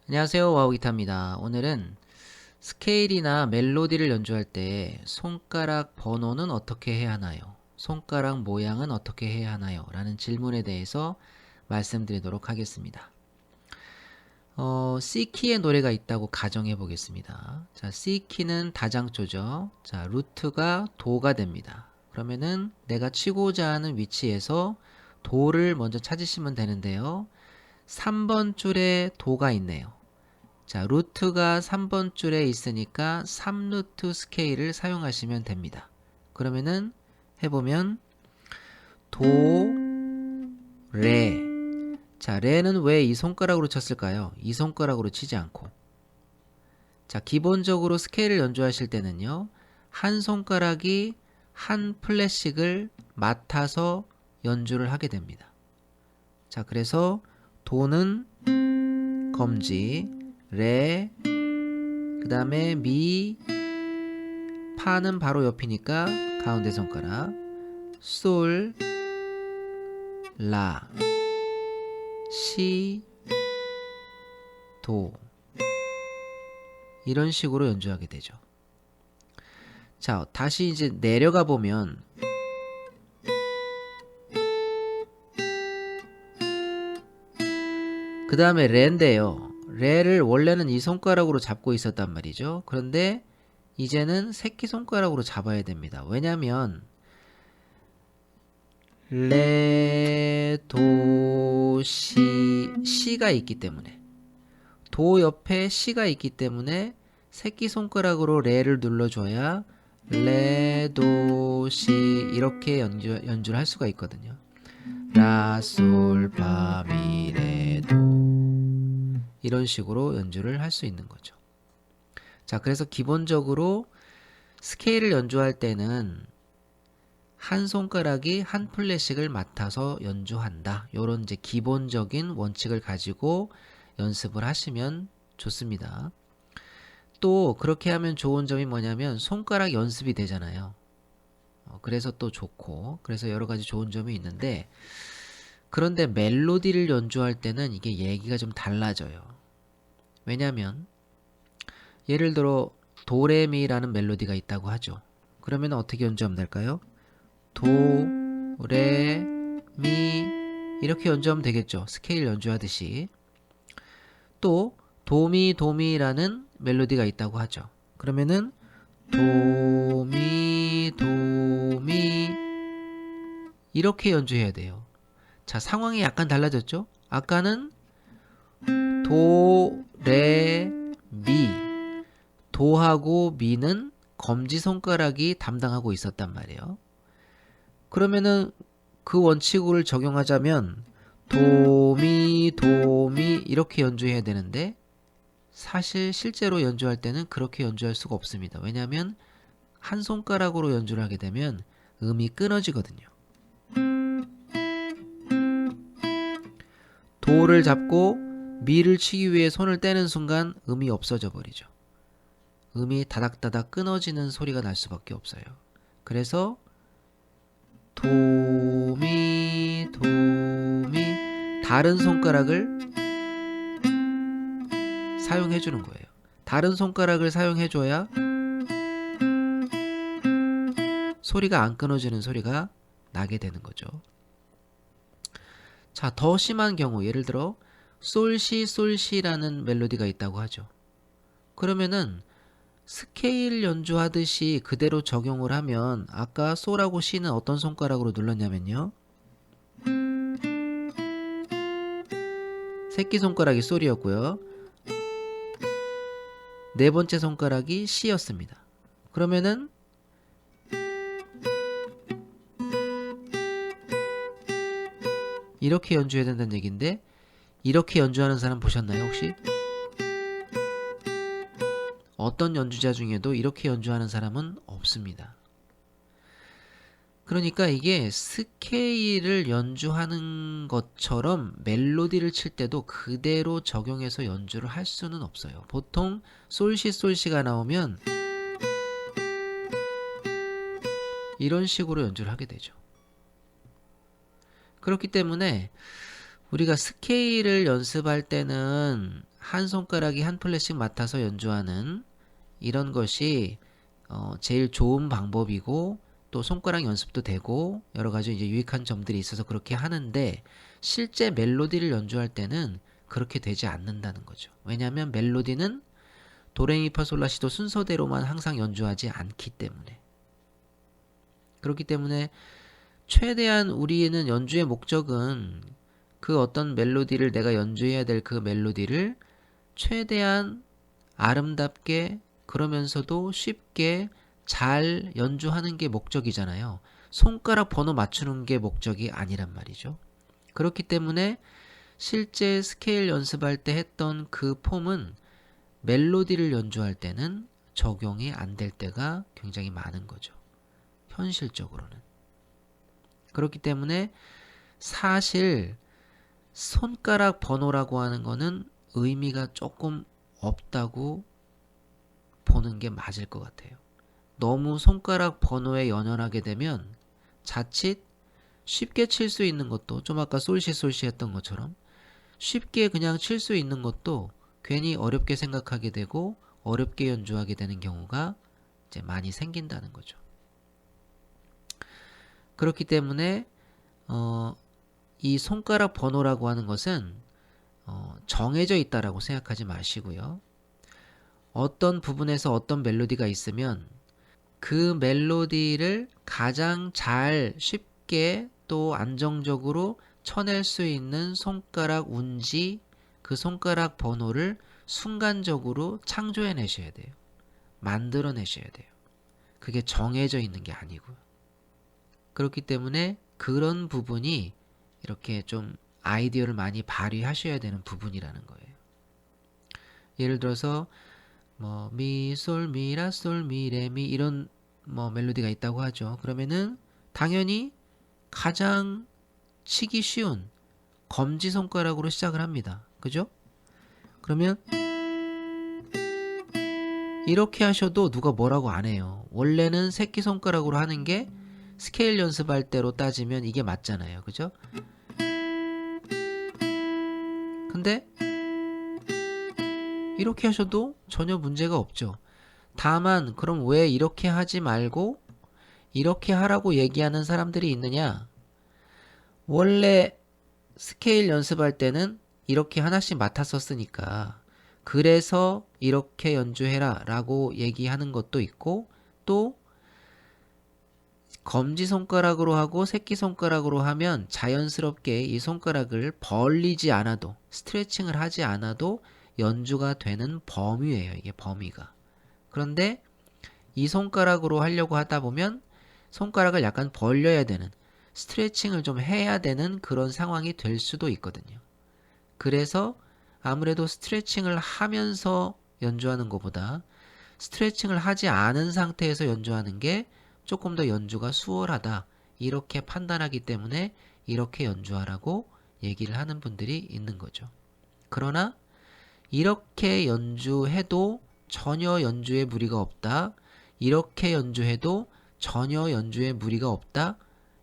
안녕하세요, 와우기타입니다. 오늘은 스케일이나 멜로디를 연주할 때 손가락 번호는 어떻게 해야 하나요? 손가락 모양은 어떻게 해야 하나요? 라는 질문에 대해서 말씀드리도록 하겠습니다. C키의 노래가 있다고 가정해 보겠습니다. 자, C키는 다장조죠. 자, 루트가 도가 됩니다. 그러면은 내가 치고자 하는 위치에서 도를 먼저 찾으시면 되는데요. 3번 줄에 도가 있네요. 자, 루트가 3번 줄에 있으니까 3루트 스케일을 사용하시면 됩니다. 그러면은 해보면 도, 레. 자, 레는 왜 이 손가락으로 쳤을까요? 이 손가락으로 치지 않고. 자, 기본적으로 스케일을 연주하실 때는요. 한 손가락이 한 플랫식을 맡아서 연주를 하게 됩니다. 자, 그래서 도는 검지, 레, 그 다음에 미, 파는 바로 옆이니까 가운데 손가락, 솔, 라, 시, 도. 이런 식으로 연주하게 되죠. 자, 다시 이제 내려가 보면 그 다음에 레인데요. 레를 원래는 이 손가락으로 잡고 있었단 말이죠. 그런데 이제는 새끼손가락으로 잡아야 됩니다. 왜냐면 레, 도, 시가 있기 때문에, 도 옆에 시가 있기 때문에 새끼손가락으로 레를 눌러줘야 레, 도, 시 이렇게 연주를 할 수가 있거든요. 라, 솔, 파, 미, 레, 도 이런 식으로 연주를 할 수 있는 거죠. 자, 그래서 기본적으로 스케일을 연주할 때는 한 손가락이 한 플랫식을 맡아서 연주한다. 요런 이제 기본적인 원칙을 가지고 연습을 하시면 좋습니다. 또 그렇게 하면 좋은 점이 뭐냐면 손가락 연습이 되잖아요. 그래서 또 좋고, 그래서 여러 가지 좋은 점이 있는데, 그런데 멜로디를 연주할 때는 이게 얘기가 좀 달라져요. 왜냐면 예를 들어 도레미라는 멜로디가 있다고 하죠. 그러면 어떻게 연주하면 될까요? 도, 레, 미 이렇게 연주하면 되겠죠. 스케일 연주하듯이. 또 도미, 도미라는 멜로디가 있다고 하죠. 그러면은 도미, 도미 이렇게 연주해야 돼요. 자, 상황이 약간 달라졌죠? 아까는 도, 레, 미. 도하고 미는 검지손가락이 담당하고 있었단 말이에요. 그러면은 그 원칙을 적용하자면 도미, 도미 이렇게 연주해야 되는데 사실 실제로 연주할 때는 그렇게 연주할 수가 없습니다. 왜냐하면 한 손가락으로 연주를 하게 되면 음이 끊어지거든요. 도를 잡고 미를 치기 위해 손을 떼는 순간 음이 없어져 버리죠. 음이 다닥다닥 끊어지는 소리가 날 수밖에 없어요. 그래서 도미, 도미 다른 손가락을 사용해 주는 거예요. 다른 손가락을 사용해 줘야 소리가 안 끊어지는 소리가 나게 되는 거죠. 자, 더 심한 경우 예를 들어 솔시 솔시라는 멜로디가 있다고 하죠. 그러면은 스케일 연주하듯이 그대로 적용을 하면 아까 솔하고 시는 어떤 손가락으로 눌렀냐면요. 새끼손가락이 솔이었고요. 네 번째 손가락이 시였습니다. 그러면은 이렇게 연주해야 된다는 얘기인데 이렇게 연주하는 사람 보셨나요 혹시? 어떤 연주자 중에도 이렇게 연주하는 사람은 없습니다. 그러니까 이게 스케일을 연주하는 것처럼 멜로디를 칠 때도 그대로 적용해서 연주를 할 수는 없어요. 보통 솔시 솔시가 나오면 이런 식으로 연주를 하게 되죠. 그렇기 때문에 우리가 스케일을 연습할 때는 한 손가락이 한 플랫씩 맡아서 연주하는 이런 것이 제일 좋은 방법이고 또 손가락 연습도 되고 여러 가지 이제 유익한 점들이 있어서 그렇게 하는데 실제 멜로디를 연주할 때는 그렇게 되지 않는다는 거죠. 왜냐하면 멜로디는 도레미파솔라시도 순서대로만 항상 연주하지 않기 때문에. 그렇기 때문에 최대한 우리는 연주의 목적은 그 어떤 멜로디를 내가 연주해야 될 그 멜로디를 최대한 아름답게 그러면서도 쉽게 잘 연주하는 게 목적이잖아요. 손가락 번호 맞추는 게 목적이 아니란 말이죠. 그렇기 때문에 실제 스케일 연습할 때 했던 그 폼은 멜로디를 연주할 때는 적용이 안 될 때가 굉장히 많은 거죠. 현실적으로는. 그렇기 때문에 사실 손가락 번호라고 하는 거는 의미가 조금 없다고 보는 게 맞을 것 같아요. 너무 손가락 번호에 연연하게 되면 자칫 쉽게 칠 수 있는 것도 좀 아까 솔시 했던 것처럼 쉽게 그냥 칠 수 있는 것도 괜히 어렵게 생각하게 되고 어렵게 연주하게 되는 경우가 이제 많이 생긴다는 거죠. 그렇기 때문에 이 손가락 번호라고 하는 것은 정해져 있다라고 생각하지 마시고요. 어떤 부분에서 어떤 멜로디가 있으면 그 멜로디를 가장 잘 쉽게 또 안정적으로 쳐낼 수 있는 손가락 운지 그 손가락 번호를 순간적으로 창조해 내셔야 돼요. 만들어 내셔야 돼요. 그게 정해져 있는 게 아니고요. 그렇기 때문에 그런 부분이 이렇게 좀 아이디어를 많이 발휘하셔야 되는 부분이라는 거예요. 예를 들어서 뭐 미, 솔, 미, 라, 솔, 미, 레, 미 이런 뭐 멜로디가 있다고 하죠. 그러면은 당연히 가장 치기 쉬운 검지손가락으로 시작을 합니다. 그죠? 그러면 이렇게 하셔도 누가 뭐라고 안 해요. 원래는 새끼손가락으로 하는 게 스케일 연습할 때로 따지면 이게 맞잖아요. 그죠? 근데 이렇게 하셔도 전혀 문제가 없죠. 다만 그럼 왜 이렇게 하지 말고 이렇게 하라고 얘기하는 사람들이 있느냐? 원래 스케일 연습할 때는 이렇게 하나씩 맡았었으니까 그래서 이렇게 연주해라 라고 얘기하는 것도 있고 또 검지손가락으로 하고 새끼손가락으로 하면 자연스럽게 이 손가락을 벌리지 않아도 스트레칭을 하지 않아도 연주가 되는 범위예요. 이게 범위가. 그런데 이 손가락으로 하려고 하다 보면 손가락을 약간 벌려야 되는 스트레칭을 좀 해야 되는 그런 상황이 될 수도 있거든요. 그래서 아무래도 스트레칭을 하면서 연주하는 것보다 스트레칭을 하지 않은 상태에서 연주하는 게 조금 더 연주가 수월하다 이렇게 판단하기 때문에 이렇게 연주하라고 얘기를 하는 분들이 있는 거죠. 그러나 이렇게 연주해도 전혀 연주에 무리가 없다. 이렇게 연주해도 전혀 연주에 무리가 없다.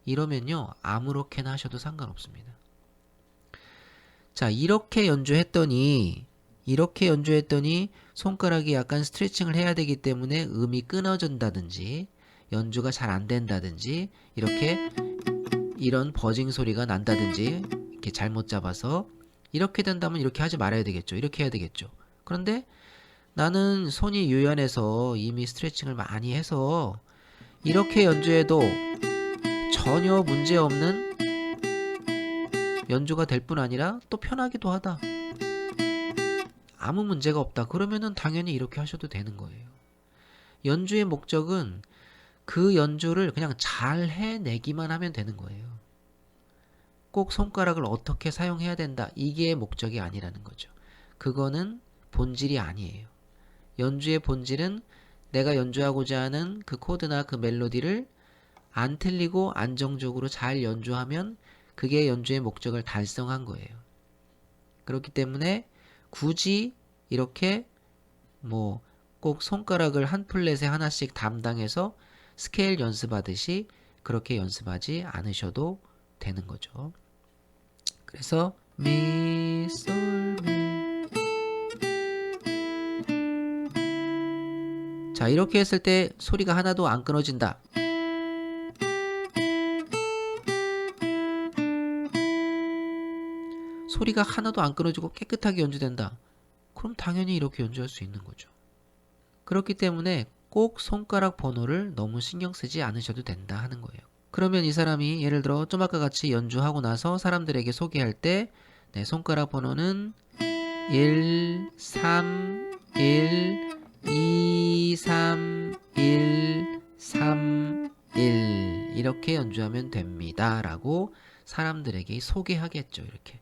이러면요 아무렇게나 하셔도 상관없습니다. 자, 이렇게 연주했더니 손가락이 약간 스트레칭을 해야 되기 때문에 음이 끊어진다든지 연주가 잘 안 된다든지 이렇게 이런 버징 소리가 난다든지 이렇게 잘못 잡아서 이렇게 된다면 이렇게 하지 말아야 되겠죠. 이렇게 해야 되겠죠. 그런데 나는 손이 유연해서 이미 스트레칭을 많이 해서 이렇게 연주해도 전혀 문제없는 연주가 될 뿐 아니라 또 편하기도 하다. 아무 문제가 없다. 그러면은 당연히 이렇게 하셔도 되는 거예요. 연주의 목적은 그 연주를 그냥 잘 해내기만 하면 되는 거예요. 꼭 손가락을 어떻게 사용해야 된다. 이게 목적이 아니라는 거죠. 그거는 본질이 아니에요. 연주의 본질은 내가 연주하고자 하는 그 코드나 그 멜로디를 안 틀리고 안정적으로 잘 연주하면 그게 연주의 목적을 달성한 거예요. 그렇기 때문에 굳이 이렇게 뭐 꼭 손가락을 한 플랫에 하나씩 담당해서 스케일 연습하듯이 그렇게 연습하지 않으셔도 되는 거죠. 그래서 미, 솔, 미. 자, 이렇게 했을 때 소리가 하나도 안 끊어진다. 소리가 하나도 안 끊어지고 깨끗하게 연주된다. 그럼 당연히 이렇게 연주할 수 있는 거죠. 그렇기 때문에 꼭 손가락 번호를 너무 신경 쓰지 않으셔도 된다 하는 거예요. 그러면 이 사람이 예를 들어 좀 아까 같이 연주하고 나서 사람들에게 소개할 때 네, 손가락 번호는 1, 3, 1, 2, 3, 1, 3, 1 이렇게 연주하면 됩니다 라고 사람들에게 소개하겠죠. 이렇게.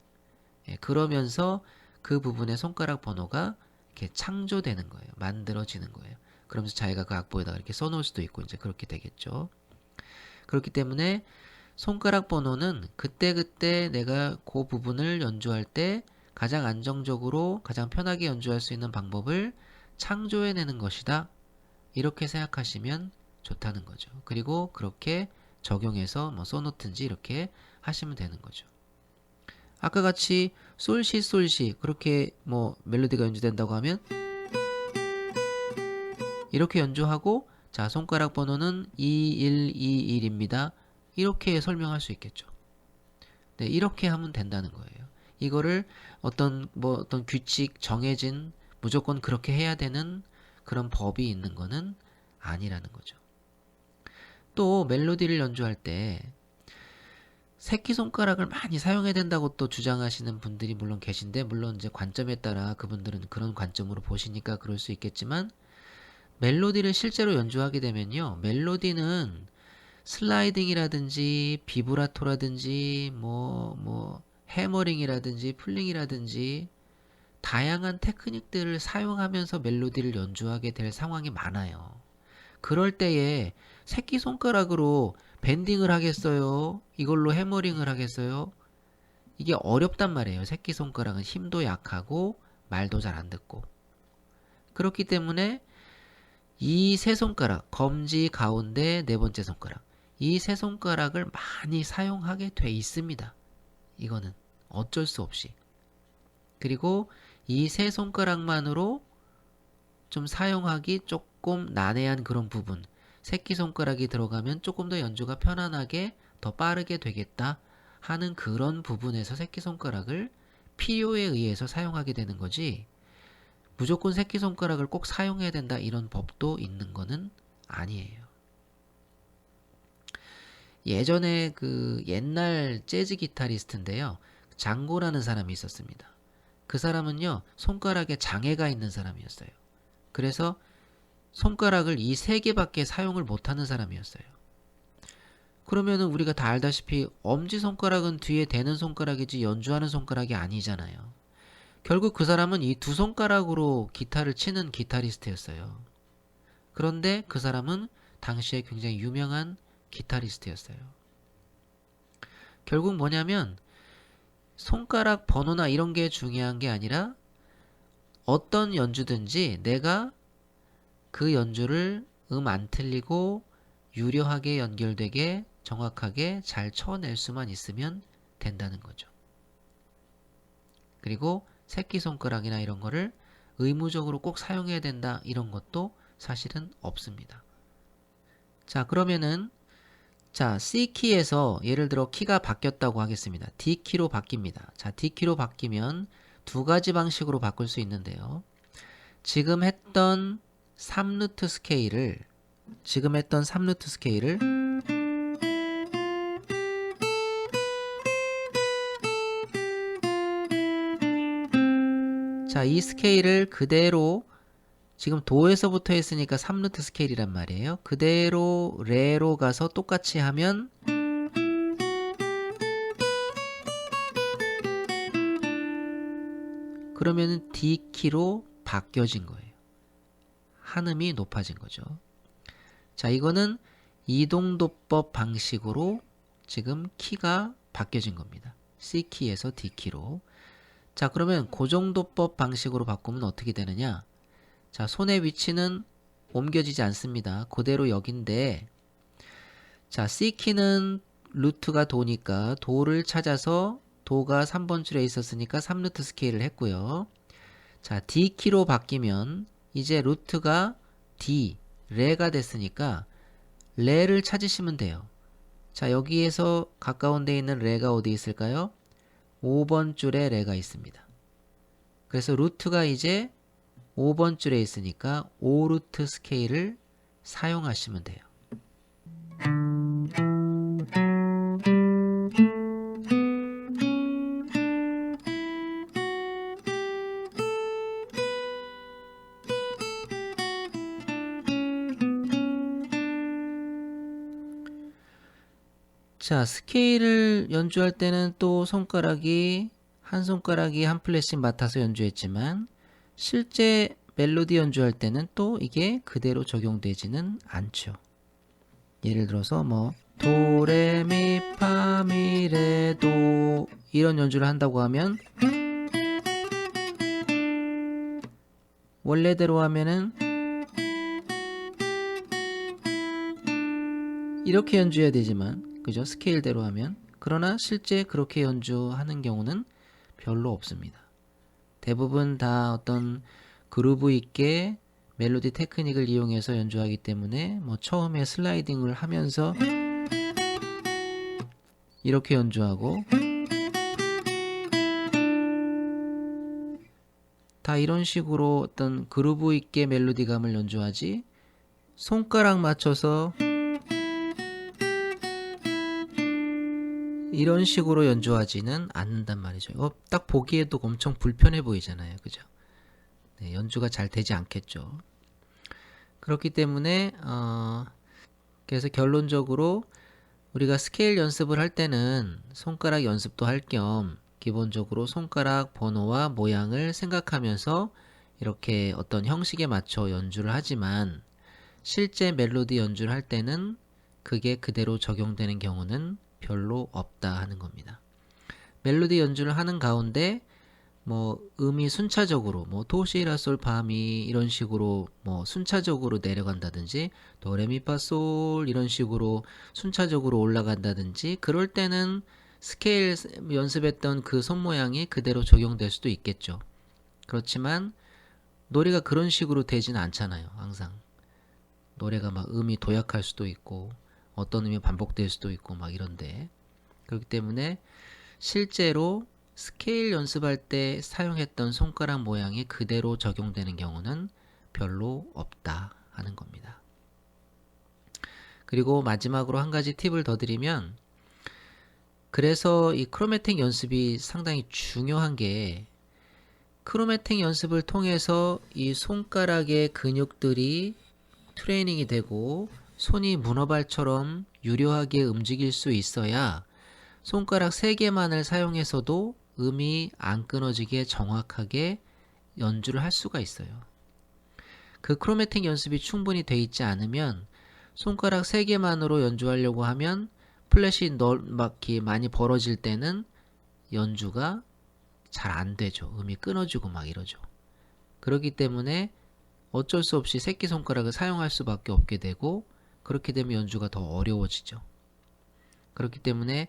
예, 그러면서 그 부분의 손가락 번호가 이렇게 창조되는 거예요. 만들어지는 거예요. 그러면서 자기가 그 악보에다가 이렇게 써놓을 수도 있고 이제 그렇게 되겠죠. 그렇기 때문에 손가락 번호는 그때그때 내가 그 부분을 연주할 때 가장 안정적으로 가장 편하게 연주할 수 있는 방법을 창조해내는 것이다. 이렇게 생각하시면 좋다는 거죠. 그리고 그렇게 적용해서 뭐 써놓든지 이렇게 하시면 되는 거죠. 아까 같이 솔시 솔시 그렇게 뭐 멜로디가 연주된다고 하면 이렇게 연주하고 자 손가락 번호는 2121입니다. 이렇게 설명할 수 있겠죠. 네, 이렇게 하면 된다는 거예요. 이거를 어떤 규칙 정해진 무조건 그렇게 해야 되는 그런 법이 있는 거는 아니라는 거죠. 또 멜로디를 연주할 때 새끼손가락을 많이 사용해야 된다고 또 주장하시는 분들이 물론 계신데 물론 이제 관점에 따라 그분들은 그런 관점으로 보시니까 그럴 수 있겠지만 멜로디를 실제로 연주하게 되면요. 멜로디는 슬라이딩이라든지 비브라토라든지 해머링이라든지 풀링이라든지 다양한 테크닉들을 사용하면서 멜로디를 연주하게 될 상황이 많아요. 그럴 때에 새끼손가락으로 밴딩을 하겠어요? 이걸로 해머링을 하겠어요? 이게 어렵단 말이에요. 새끼손가락은 힘도 약하고 말도 잘 안 듣고. 그렇기 때문에 이 세 손가락, 검지, 가운데, 네 번째 손가락 이 세 손가락을 많이 사용하게 돼 있습니다. 이거는 어쩔 수 없이. 그리고 이 세 손가락만으로 좀 사용하기 조금 난해한 그런 부분 새끼손가락이 들어가면 조금 더 연주가 편안하게 더 빠르게 되겠다 하는 그런 부분에서 새끼손가락을 필요에 의해서 사용하게 되는 거지 무조건 새끼손가락을 꼭 사용해야 된다 이런 법도 있는 거는 아니에요. 예전에 그 옛날 재즈 기타리스트인데요. 장고라는 사람이 있었습니다. 그 사람은요. 손가락에 장애가 있는 사람이었어요. 그래서 손가락을 이 세 개밖에 사용을 못하는 사람이었어요. 그러면은 우리가 다 알다시피 엄지손가락은 뒤에 대는 손가락이지 연주하는 손가락이 아니잖아요. 결국 그 사람은 이 두 손가락으로 기타를 치는 기타리스트였어요. 그런데 그 사람은 당시에 굉장히 유명한 기타리스트였어요. 결국 뭐냐면 손가락 번호나 이런 게 중요한 게 아니라 어떤 연주든지 내가 그 연주를 안 틀리고 유려하게 연결되게 정확하게 잘 쳐낼 수만 있으면 된다는 거죠. 그리고 새끼손가락이나 이런 거를 의무적으로 꼭 사용해야 된다 이런 것도 사실은 없습니다. 자 그러면은 자 C키에서 예를 들어 키가 바뀌었다고 하겠습니다. D키로 바뀝니다. 자 D키로 바뀌면 두 가지 방식으로 바꿀 수 있는데요. 지금 했던 3루트 스케일을 자, 이 스케일을 그대로 지금 도에서부터 했으니까 3루트 스케일이란 말이에요. 그대로 레로 가서 똑같이 하면 그러면은 D키로 바뀌어진 거예요. 한음이 높아진 거죠. 자, 이거는 이동도법 방식으로 지금 키가 바뀌어진 겁니다. C키에서 D키로. 자, 그러면 고정도법 방식으로 바꾸면 어떻게 되느냐? 자, 손의 위치는 옮겨지지 않습니다. 그대로 여긴데 자, C키는 루트가 도니까 도를 찾아서 도가 3번 줄에 있었으니까 3루트 스케일을 했고요. 자, D 키로 바뀌면 이제 루트가 D, 레가 됐으니까 레를 찾으시면 돼요. 자, 여기에서 가까운 데 있는 레가 어디 있을까요? 5번 줄에 레가 있습니다. 그래서 루트가 이제 5번 줄에 있으니까 5루트 스케일을 사용하시면 돼요. 자, 스케일을 연주할 때는 또 한 손가락이 한 플랫씩 맡아서 연주했지만 실제 멜로디 연주할 때는 또 이게 그대로 적용되지는 않죠. 예를 들어서 뭐 도레미파미레도 이런 연주를 한다고 하면 원래대로 하면은 이렇게 연주해야 되지만 그죠? 스케일대로 하면. 그러나 실제 그렇게 연주하는 경우는 별로 없습니다. 대부분 다 어떤 그루브 있게 멜로디 테크닉을 이용해서 연주하기 때문에 뭐 처음에 슬라이딩을 하면서 이렇게 연주하고 다 이런 식으로 어떤 그루브 있게 멜로디감을 연주하지 손가락 맞춰서 이런 식으로 연주하지는 않는단 말이죠. 딱 보기에도 엄청 불편해 보이잖아요. 그죠? 네, 연주가 잘 되지 않겠죠. 그렇기 때문에 그래서 결론적으로 우리가 스케일 연습을 할 때는 손가락 연습도 할 겸 기본적으로 손가락 번호와 모양을 생각하면서 이렇게 어떤 형식에 맞춰 연주를 하지만 실제 멜로디 연주를 할 때는 그게 그대로 적용되는 경우는 별로 없다 하는 겁니다. 멜로디 연주를 하는 가운데 뭐 음이 순차적으로 뭐 도시라솔파미 이런 식으로 뭐 순차적으로 내려간다든지 도레미파솔 이런 식으로 순차적으로 올라간다든지 그럴 때는 스케일 연습했던 그 손 모양이 그대로 적용될 수도 있겠죠. 그렇지만 노래가 그런 식으로 되지는 않잖아요. 항상 노래가 막 음이 도약할 수도 있고 어떤 음이 반복될 수도 있고 막 이런데 그렇기 때문에 실제로 스케일 연습할 때 사용했던 손가락 모양이 그대로 적용되는 경우는 별로 없다 하는 겁니다. 그리고 마지막으로 한 가지 팁을 더 드리면 그래서 이 크로매틱 연습이 상당히 중요한 게 크로매틱 연습을 통해서 이 손가락의 근육들이 트레이닝이 되고 손이 문어발처럼 유려하게 움직일 수 있어야 손가락 3개만을 사용해서도 음이 안 끊어지게 정확하게 연주를 할 수가 있어요. 그 크로매틱 연습이 충분히 돼 있지 않으면 손가락 3개만으로 연주하려고 하면 플랫이 막 많이 벌어질 때는 연주가 잘 안 되죠. 음이 끊어지고 막 이러죠. 그렇기 때문에 어쩔 수 없이 새끼손가락을 사용할 수밖에 없게 되고 그렇게 되면 연주가 더 어려워지죠. 그렇기 때문에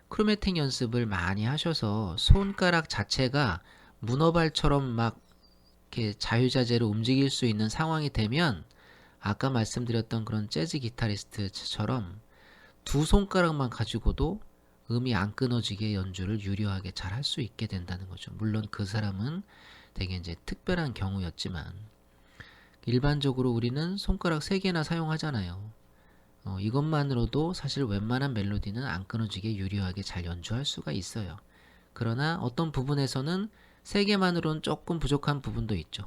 크로매틱 연습을 많이 하셔서 손가락 자체가 문어발처럼 막 이렇게 자유자재로 움직일 수 있는 상황이 되면 아까 말씀드렸던 그런 재즈 기타리스트처럼 두 손가락만 가지고도 음이 안 끊어지게 연주를 유려하게 잘 할 수 있게 된다는 거죠. 물론 그 사람은 되게 이제 특별한 경우였지만 일반적으로 우리는 손가락 3개나 사용하잖아요. 이것만으로도 사실 웬만한 멜로디는 안 끊어지게 유려하게 잘 연주할 수가 있어요. 그러나 어떤 부분에서는 3개만으로는 조금 부족한 부분도 있죠.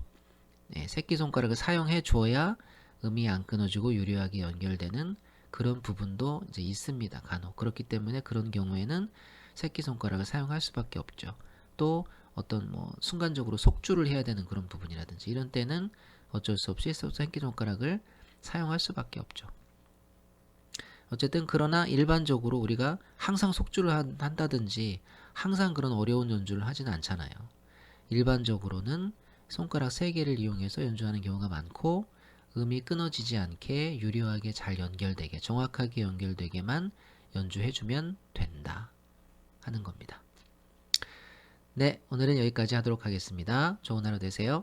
네, 새끼손가락을 사용해 줘야 음이 안 끊어지고 유려하게 연결되는 그런 부분도 이제 있습니다. 간혹. 그렇기 때문에 그런 경우에는 새끼손가락을 사용할 수밖에 없죠. 또 어떤 뭐 순간적으로 속주를 해야 되는 그런 부분이라든지 이런 때는 어쩔 수 없이 새끼손가락을 사용할 수밖에 없죠. 어쨌든 그러나 일반적으로 우리가 항상 속주를 한다든지 항상 그런 어려운 연주를 하지는 않잖아요. 일반적으로는 손가락 3개를 이용해서 연주하는 경우가 많고 음이 끊어지지 않게 유려하게 잘 연결되게 정확하게 연결되게만 연주해주면 된다 하는 겁니다. 네, 오늘은 여기까지 하도록 하겠습니다. 좋은 하루 되세요.